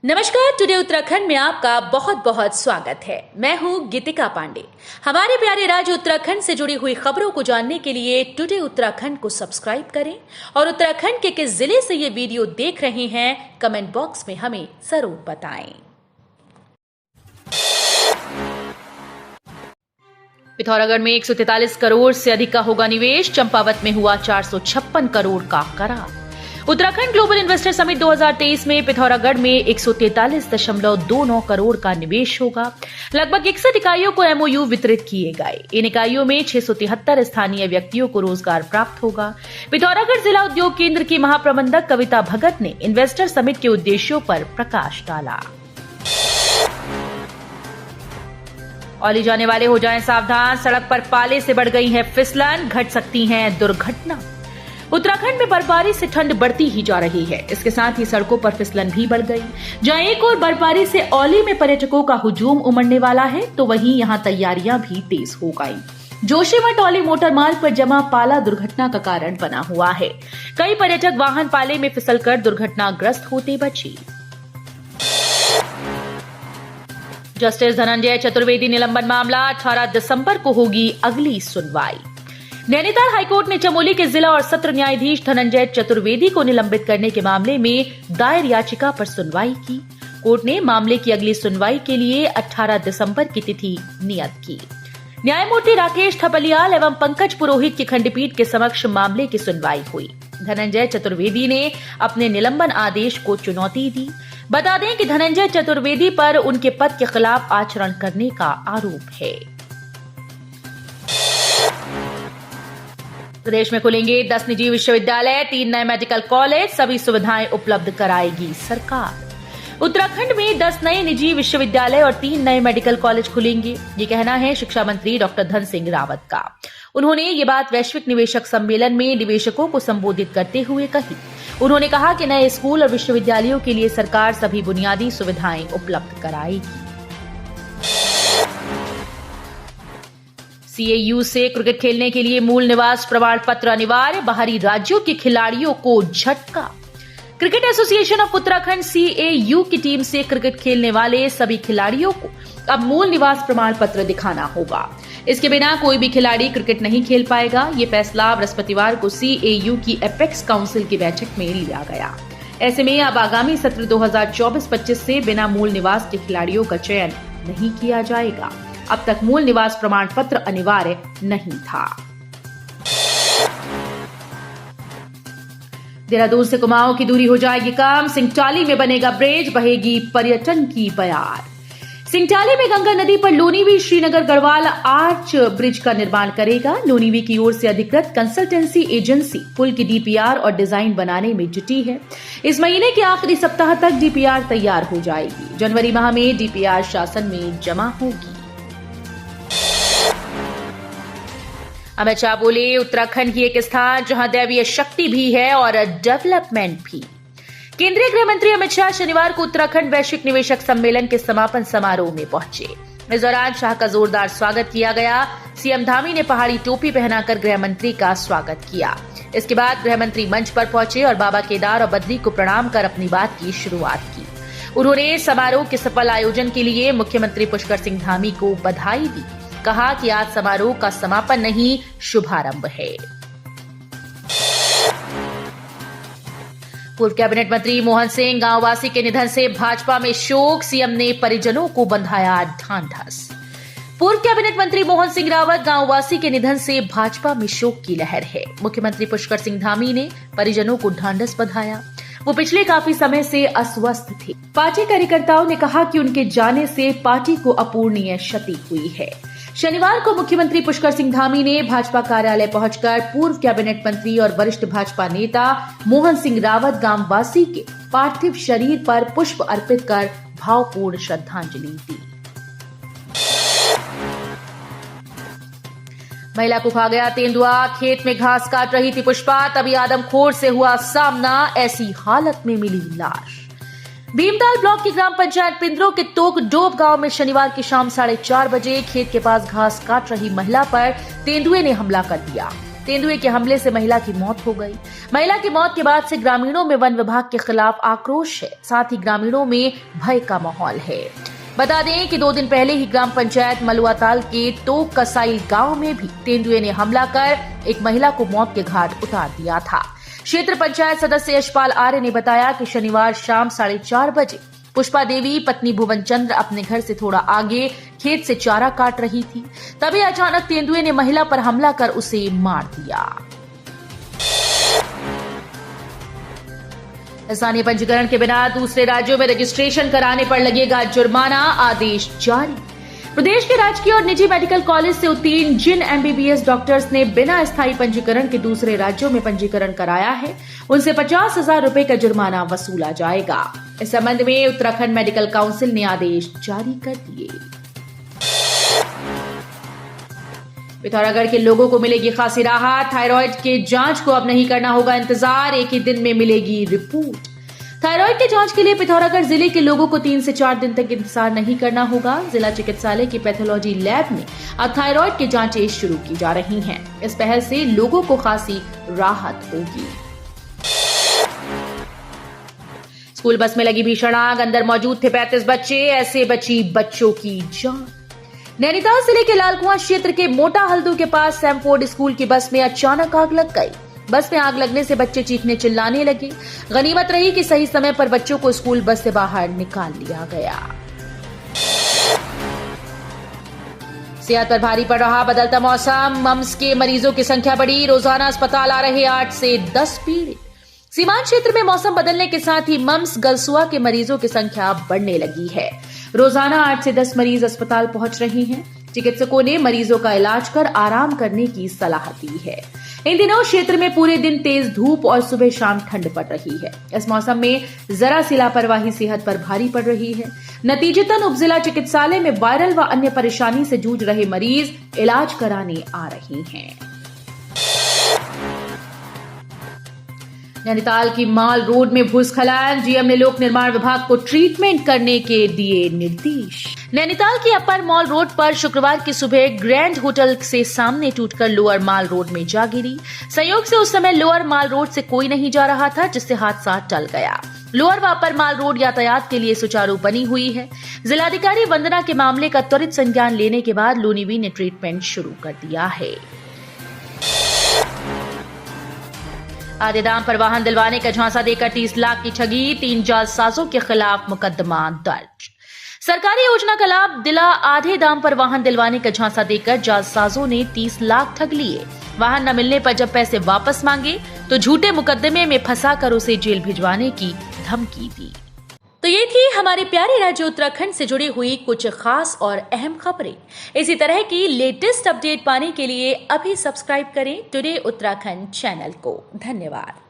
नमस्कार। टुडे उत्तराखंड में आपका बहुत बहुत स्वागत है। मैं हूं गीतिका पांडे। हमारे प्यारे राज्य उत्तराखंड से जुड़ी हुई खबरों को जानने के लिए टुडे उत्तराखंड को सब्सक्राइब करें और उत्तराखंड के किस जिले से ये वीडियो देख रहे हैं कमेंट बॉक्स में हमें जरूर बताएं। पिथौरागढ़ में 143 करोड़ से अधिक का होगा निवेश। चंपावत में हुआ 456 करोड़ का करार। उत्तराखंड ग्लोबल इन्वेस्टर समिट 2023 में पिथौरागढ़ में 143.29 करोड़ का निवेश होगा। लगभग 61 इकाइयों को एमओयू वितरित किए गए। इन इकाइयों में 673 स्थानीय व्यक्तियों को रोजगार प्राप्त होगा। पिथौरागढ़ जिला उद्योग केंद्र की महाप्रबंधक कविता भगत ने इन्वेस्टर समिट के उद्देश्यों पर प्रकाश डाला। औली जाने वाले हो जाएं सावधान, सड़क पर पाले से बढ़ गई है फिसलन, घट सकती है दुर्घटना। उत्तराखंड में बर्फबारी से ठंड बढ़ती ही जा रही है। इसके साथ ही सड़कों पर फिसलन भी बढ़ गई। जहां एक और बर्फबारी से औली में पर्यटकों का हुजूम उमड़ने वाला है, तो वहीं यहां तैयारियां भी तेज हो गई। जोशीमठ औली मोटर मार्ग पर जमा पाला दुर्घटना का कारण बना हुआ है। कई पर्यटक वाहन पाले में फिसलकर दुर्घटनाग्रस्त होते बचे। जस्टिस धनंजय चतुर्वेदी निलंबन मामला 18 दिसंबर को होगी अगली सुनवाई। नैनीताल हाईकोर्ट ने चमोली के जिला और सत्र न्यायाधीश धनंजय चतुर्वेदी को निलंबित करने के मामले में दायर याचिका पर सुनवाई की। कोर्ट ने मामले की अगली सुनवाई के लिए 18 दिसंबर की तिथि नियत की। न्यायमूर्ति राकेश थपलियाल एवं पंकज पुरोहित की खंडपीठ के समक्ष मामले की सुनवाई हुई। धनंजय चतुर्वेदी ने अपने निलंबन आदेश को चुनौती दी। बता दें कि धनंजय चतुर्वेदी पर उनके पद के खिलाफ आचरण करने का आरोप है। प्रदेश में खुलेंगे 10 निजी विश्वविद्यालय, 3 नए मेडिकल कॉलेज, सभी सुविधाएं उपलब्ध कराएगी सरकार। उत्तराखंड में 10 नए निजी विश्वविद्यालय और 3 नए मेडिकल कॉलेज खुलेंगे। ये कहना है शिक्षा मंत्री डॉक्टर धन सिंह रावत का। उन्होंने ये बात वैश्विक निवेशक सम्मेलन में निवेशकों को संबोधित करते हुए कही। उन्होंने कहा कि नए स्कूल और विश्वविद्यालयों के लिए सरकार सभी बुनियादी सुविधाएं उपलब्ध कराएगी। सीएयू से क्रिकेट खेलने के लिए मूल निवास प्रमाण पत्र अनिवार्य, बाहरी राज्यों के खिलाड़ियों को झटका। Cricket association of Uttarakhand CAU की टीम से क्रिकेट खेलने वाले सभी खिलाड़ियों को अब मूल निवास प्रमाण पत्र दिखाना होगा। इसके बिना कोई भी खिलाड़ी क्रिकेट नहीं खेल पाएगा। ये फैसला बृहस्पतिवार को सीएयू की एपेक्स काउंसिल की बैठक में लिया गया। ऐसे में अब आगामी सत्र 2024-25 से बिना मूल निवास के खिलाड़ियों का चयन नहीं किया जाएगा। अब तक मूल निवास प्रमाण पत्र अनिवार्य नहीं था। देहरादून से कुमाऊं की दूरी हो जाएगी कम। सिंगटाली में बनेगा ब्रिज, बहेगी पर्यटन की बयार। सिंगटाली में गंगा नदी पर लोनीवी श्रीनगर गढ़वाल आर्च ब्रिज का निर्माण करेगा। लोनीवी की ओर से अधिकृत कंसल्टेंसी एजेंसी पुल की डीपीआर और डिजाइन बनाने में जुटी है। इस महीने के आखिरी सप्ताह तक डीपीआर तैयार हो जाएगी। जनवरी माह में डीपीआर शासन में जमा होगी। अमित शाह बोले, उत्तराखंड ही एक स्थान जहां दैवीय शक्ति भी है और डेवलपमेंट भी। केंद्रीय गृह मंत्री अमित शाह शनिवार को उत्तराखंड वैश्विक निवेशक सम्मेलन के समापन समारोह में पहुंचे। इस दौरान शाह का जोरदार स्वागत किया गया। सीएम धामी ने पहाड़ी टोपी पहनाकर गृह मंत्री का स्वागत किया। इसके बाद गृह मंत्री मंच पर पहुंचे और बाबा केदार और बद्री को प्रणाम कर अपनी बात की शुरुआत की। उन्होंने समारोह के सफल आयोजन के लिए मुख्यमंत्री पुष्कर सिंह धामी को बधाई दी। कहा कि आज समारोह का समापन नहीं, शुभारंभ है। पूर्व कैबिनेट मंत्री मोहन सिंह गांववासी के निधन से भाजपा में शोक, सीएम ने परिजनों को बंधाया ढांढस। पूर्व कैबिनेट मंत्री मोहन सिंह रावत गांववासी के निधन से भाजपा में शोक की लहर है। मुख्यमंत्री पुष्कर सिंह धामी ने परिजनों को ढांढस बंधाया। वो पिछले काफी समय से अस्वस्थ थे। पार्टी कार्यकर्ताओं ने कहा कि उनके जाने से पार्टी को अपूरणीय क्षति हुई है। शनिवार को मुख्यमंत्री पुष्कर सिंह धामी ने भाजपा कार्यालय पहुंचकर पूर्व कैबिनेट मंत्री और वरिष्ठ भाजपा नेता मोहन सिंह रावत गांववासी के पार्थिव शरीर पर पुष्प अर्पित कर भावपूर्ण श्रद्धांजलि दी। महिला को खा गया तेंदुआ, खेत में घास काट रही थी पुष्पा, तभी आदमखोर से हुआ सामना, ऐसी हालत में मिली लाश। भीमताल ब्लॉक की ग्राम पंचायत पिंदरों के तोक डोब गांव में शनिवार की शाम 4:30 बजे खेत के पास घास काट रही महिला पर तेंदुए ने हमला कर दिया। तेंदुए के हमले से महिला की मौत हो गई। महिला की मौत के बाद से ग्रामीणों में वन विभाग के खिलाफ आक्रोश है, साथ ही ग्रामीणों में भय का माहौल है। बता दें कि 2 दिन पहले ही ग्राम पंचायत मलुआताल के टोक कसाइल गांव में भी तेंदुए ने हमला कर एक महिला को मौत के घाट उतार दिया था। क्षेत्र पंचायत सदस्य यशपाल आर्य ने बताया कि शनिवार शाम 4:30 बजे पुष्पा देवी पत्नी भुवन चंद्र अपने घर से थोड़ा आगे खेत से चारा काट रही थी, तभी अचानक तेंदुए ने महिला पर हमला कर उसे मार दिया। स्थानीय पंजीकरण के बिना दूसरे राज्यों में रजिस्ट्रेशन कराने पर लगेगा जुर्माना, आदेश जारी। प्रदेश के राजकीय और निजी मेडिकल कॉलेज से उत्तीर्ण जिन एमबीबीएस डॉक्टर्स ने बिना स्थायी पंजीकरण के दूसरे राज्यों में पंजीकरण कराया है, उनसे 50,000 रुपए का जुर्माना वसूला जाएगा। इस संबंध में उत्तराखंड मेडिकल काउंसिल ने आदेश जारी कर दिए। पिथौरागढ़ के लोगों को मिलेगी खासी राहत, थायराइड के जांच को अब नहीं करना होगा इंतजार, एक ही दिन में मिलेगी रिपोर्ट। थायराइड की जांच के लिए पिथौरागढ़ जिले के लोगों को 3 से 4 दिन तक इंतजार नहीं करना होगा। जिला चिकित्सालय की पैथोलॉजी लैब में अब थायराइड की जांचें शुरू की जा रही हैं। इस पहल से लोगों को खासी राहत होगी। स्कूल बस में लगी भीषण आग, अंदर मौजूद थे 35 बच्चे, ऐसे बची बच्चों की जान। नैनीताल जिले के लालकुआं क्षेत्र के मोटा हल्दू के पास सैमफोर्ड स्कूल की बस में अचानक आग लग गई। बस में आग लगने से बच्चे चीखने चिल्लाने लगे। गनीमत रही कि सही समय पर बच्चों को स्कूल बस से बाहर निकाल लिया गया। सेहत पर भारी पड़ रहा बदलता मौसम, मम्स के मरीजों की संख्या बढ़ी, रोजाना अस्पताल आ रहे 8 से 10 पीड़ित। सीमांत क्षेत्र में मौसम बदलने के साथ ही मम्स गलसुआ के मरीजों की संख्या बढ़ने लगी है। रोजाना 8 से 10 मरीज अस्पताल पहुंच रहे हैं। चिकित्सकों ने मरीजों का इलाज कर आराम करने की सलाह दी है। इन दिनों क्षेत्र में पूरे दिन तेज धूप और सुबह शाम ठंड पड़ रही है। इस मौसम में जरा सी लापरवाही सेहत पर भारी पड़ रही है। नतीजतन उपजिला चिकित्सालय में वायरल व अन्य परेशानी से जूझ रहे मरीज इलाज कराने आ रहे हैं। नैनीताल की माल रोड में भूस्खलन, जीएम ने लोक निर्माण विभाग को ट्रीटमेंट करने के दिए निर्देश। नैनीताल की अपर मॉल रोड पर शुक्रवार की सुबह ग्रैंड होटल से सामने टूटकर लोअर माल रोड में जा गिरी। संयोग से उस समय लोअर माल रोड से कोई नहीं जा रहा था, जिससे हादसा टल गया। लोअर व अपर माल रोड यातायात के लिए सुचारू बनी हुई है। जिलाधिकारी वंदना के मामले का त्वरित संज्ञान लेने के बाद लोनीवी ने ट्रीटमेंट शुरू कर दिया है। आधे दाम पर वाहन दिलवाने का झांसा देकर 30 लाख की ठगी, 3 जालसाजों के खिलाफ मुकदमा दर्ज। सरकारी योजना का लाभ दिला, आधे दाम पर वाहन दिलवाने का झांसा देकर जालसाजों ने 30 लाख ठग लिए। वाहन न मिलने पर जब पैसे वापस मांगे तो झूठे मुकदमे में फंसाकर उसे जेल भिजवाने की धमकी दी। तो ये थी हमारे प्यारे राज्य उत्तराखंड से जुड़ी हुई कुछ खास और अहम खबरें। इसी तरह की लेटेस्ट अपडेट पाने के लिए अभी सब्सक्राइब करें टुडे उत्तराखंड चैनल को। धन्यवाद।